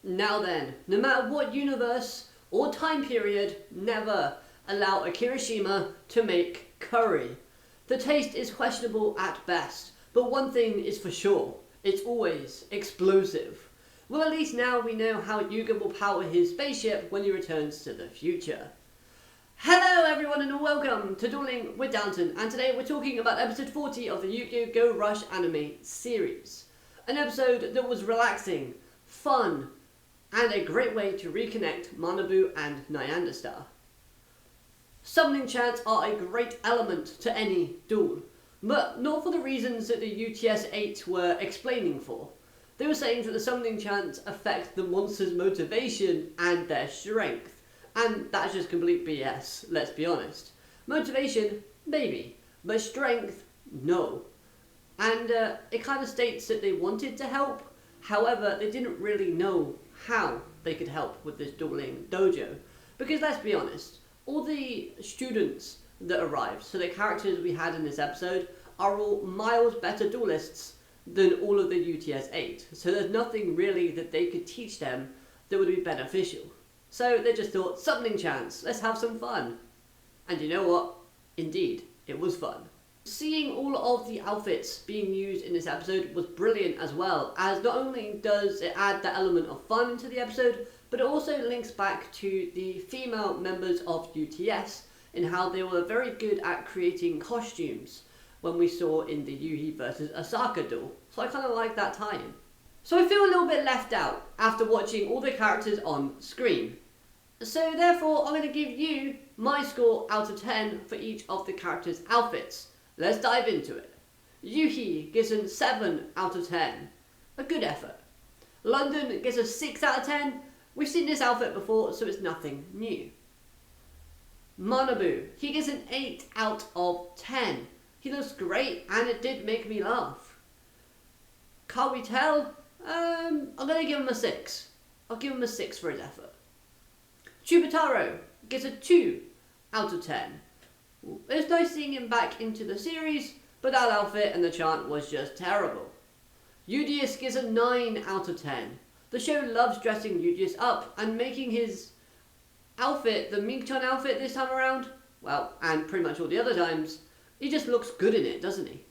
Now then, no matter what universe or time period, never allow a Kirishima to make curry. The taste is questionable at best, but one thing is for sure, it's always explosive. Well, at least now we know how Yugioh will power his spaceship when he returns to the future. Hello everyone and welcome to Dueling with Downton, and today we're talking about episode 40 of the Yugioh Go Rush anime series. An episode that was relaxing, fun, and a great way to reconnect Manabu and Nyanderstar. Summoning chants are a great element to any duel, but not for the reasons that the UTS-8 were explaining for. They were saying that the summoning chants affect the monster's motivation and their strength, and that's just complete BS, let's be honest. Motivation, maybe, but strength, no. And it kind of states that they wanted to help, however, they didn't really know how they could help with this dueling dojo. Because let's be honest, all the students that arrived, so the characters we had in this episode, are all miles better duelists than all of the UTS-8. So there's nothing really that they could teach them that would be beneficial. So they just thought, summoning chants, let's have some fun. And you know what? Indeed, it was fun. Seeing all of the outfits being used in this episode was brilliant as well, as not only does it add that element of fun into the episode, but it also links back to the female members of UTS in how they were very good at creating costumes when we saw in the Yuhi versus Asaka duel. So I kind of like that tie-in. So I feel a little bit left out after watching all the characters on screen. So therefore I'm going to give you my score out of 10 for each of the characters' outfits. Let's dive into it. Yuhi gives a 7 out of 10. A good effort. London gives a 6 out of 10. We've seen this outfit before, so it's nothing new. Manabu, he gives an 8 out of 10. He looks great, and it did make me laugh. Can't we tell? I'm going to give him a 6. I'll give him a 6 for his effort. Chubutaro gets a 2 out of 10. It's nice seeing him back into the series, but that outfit and the chant was just terrible. Yugioh gives a 9 out of 10. The show loves dressing Yugioh up and making his outfit, the Ming-chan outfit this time around, well, and pretty much all the other times, he just looks good in it, doesn't he?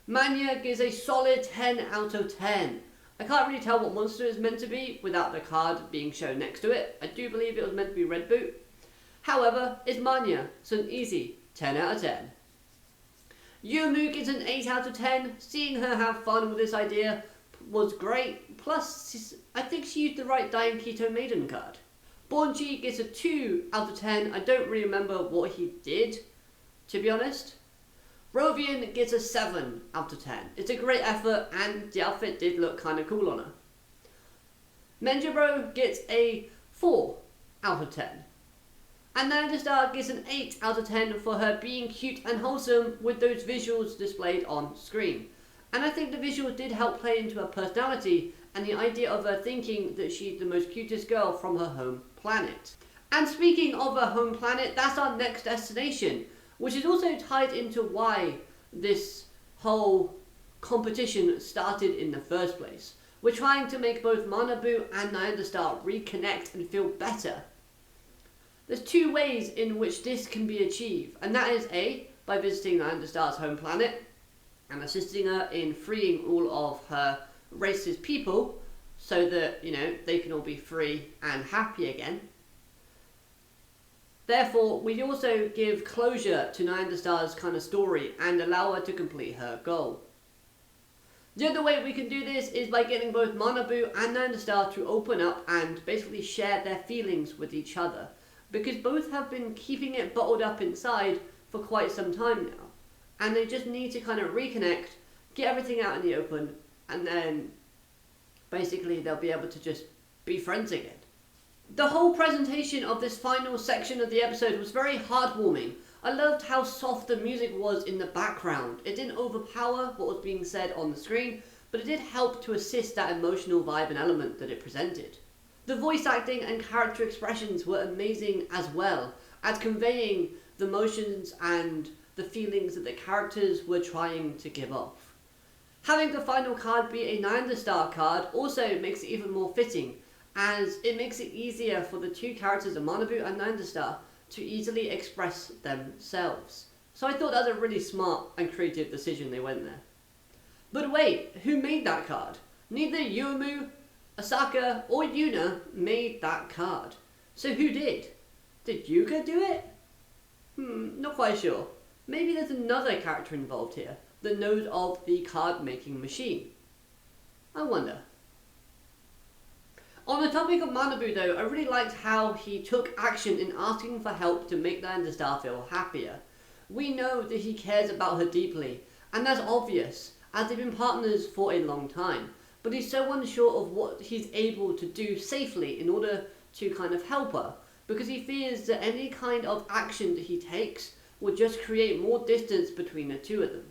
Manya gives a solid 10 out of 10. I can't really tell what monster it's meant to be without the card being shown next to it. I do believe it was meant to be Red Boot. However, it's Manya, so an easy 10 out of 10. Yumu gets an 8 out of 10. Seeing her have fun with this idea was great. Plus, I think she used the right Dain Keto Maiden card. Bonji gets a 2 out of 10. I don't really remember what he did, to be honest. Rovian gets a 7 out of 10. It's a great effort and the outfit did look kind of cool on her. Menjibro gets a 4 out of 10. And Nyanderstar gets an 8 out of 10 for her being cute and wholesome with those visuals displayed on screen. And I think the visuals did help play into her personality and the idea of her thinking that she's the most cutest girl from her home planet. And speaking of her home planet, that's our next destination, which is also tied into why this whole competition started in the first place. We're trying to make both Manabu and Nyanderstar reconnect and feel better. There's two ways in which this can be achieved, and that is A, by visiting Nyanderstar's home planet and assisting her in freeing all of her race's people so that, you know, they can all be free and happy again. Therefore, we also give closure to Nyanderstar's kind of story and allow her to complete her goal. The other way we can do this is by getting both Manabu and Nyanderstar to open up and basically share their feelings with each other, because both have been keeping it bottled up inside for quite some time now, and they just need to kind of reconnect, get everything out in the open, and then basically they'll be able to just be friends again. The whole presentation of this final section of the episode was very heartwarming. I loved how soft the music was in the background. It didn't overpower what was being said on the screen, but it did help to assist that emotional vibe and element that it presented. The voice acting and character expressions were amazing as well, at conveying the emotions and the feelings that the characters were trying to give off. Having the final card be a 9-star card also makes it even more fitting, as it makes it easier for the two characters of Manabu and 9-star to easily express themselves. So I thought that was a really smart and creative decision they went there. But wait, who made that card? Neither Yomu, Asaka, or Yuna made that card. So who did? Did Yuka do it? Not quite sure. Maybe there's another character involved here that knows of the card making machine. I wonder. On the topic of Manabu though, I really liked how he took action in asking for help to make 9-star feel happier. We know that he cares about her deeply, and that's obvious, as they've been partners for a long time. But he's so unsure of what he's able to do safely in order to kind of help her, because he fears that any kind of action that he takes will just create more distance between the two of them.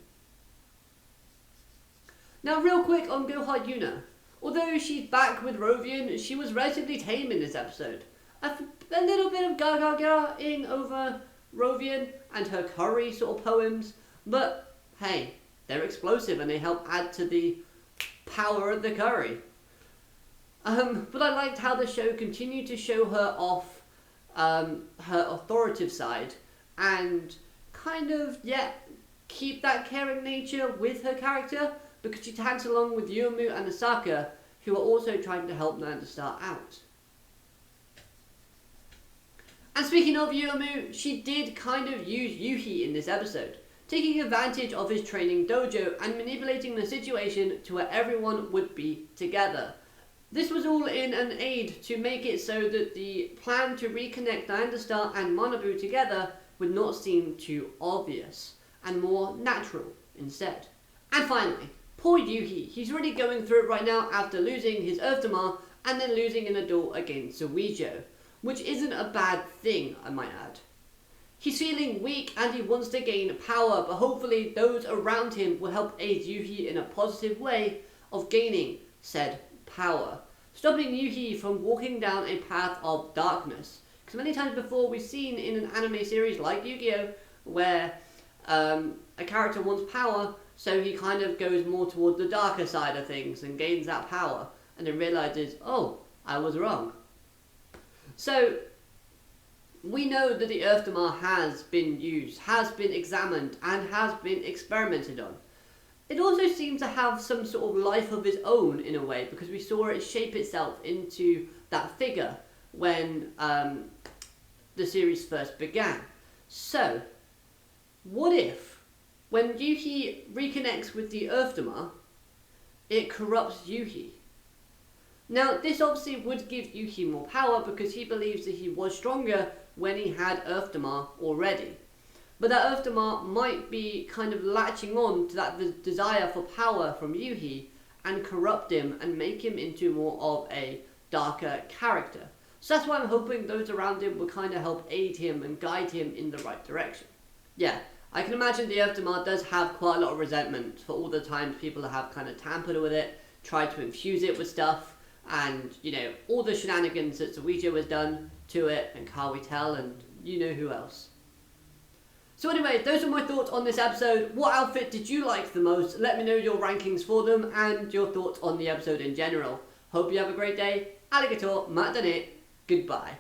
Now real quick on Goha Yuna. Although she's back with Rovian, she was relatively tame in this episode. A little bit of gaga-gaing over Rovian and her curry sort of poems, but hey, they're explosive and they help add to the power of the curry. But I liked how the show continued to show her off her authoritative side and kind of, keep that caring nature with her character, because she tags along with Yomu and Asaka, who are also trying to help 9-star out. And speaking of Yomu, she did kind of use Yuhi in this episode, taking advantage of his training dojo and manipulating the situation to where everyone would be together. This was all in an aid to make it so that the plan to reconnect 9-star and Manabu together would not seem too obvious, and more natural instead. And finally, poor Yuhi. He's really going through it right now after losing his Earthdemar and then losing in a duel against Yugioh, which isn't a bad thing, I might add. He's feeling weak and he wants to gain power, but hopefully those around him will help aid Yuhi in a positive way of gaining said power, stopping Yuhi from walking down a path of darkness. Because many times before we've seen in an anime series like Yu-Gi-Oh! Where a character wants power, so he kind of goes more towards the darker side of things and gains that power, and then realizes, oh, I was wrong. So, we know that the Earthdemar has been used, has been examined, and has been experimented on. It also seems to have some sort of life of its own in a way, because we saw it shape itself into that figure when the series first began. So, what if, when Yuhi reconnects with the Earthdemar, it corrupts Yuhi? Now, this obviously would give Yuhi more power because he believes that he was stronger when he had Earthdemar already. But that Earthdemar might be kind of latching on to that desire for power from Yuhi and corrupt him and make him into more of a darker character. So that's why I'm hoping those around him will kind of help aid him and guide him in the right direction. Yeah, I can imagine the Earthdemar does have quite a lot of resentment for all the times people have kind of tampered with it, tried to infuse it with stuff, and, you know, all the shenanigans that Yugioh has done to it, and Kawitel, and you know who else. So anyway, those are my thoughts on this episode. What outfit did you like the most? Let me know your rankings for them and your thoughts on the episode in general. Hope you have a great day. Alligator, matane, goodbye.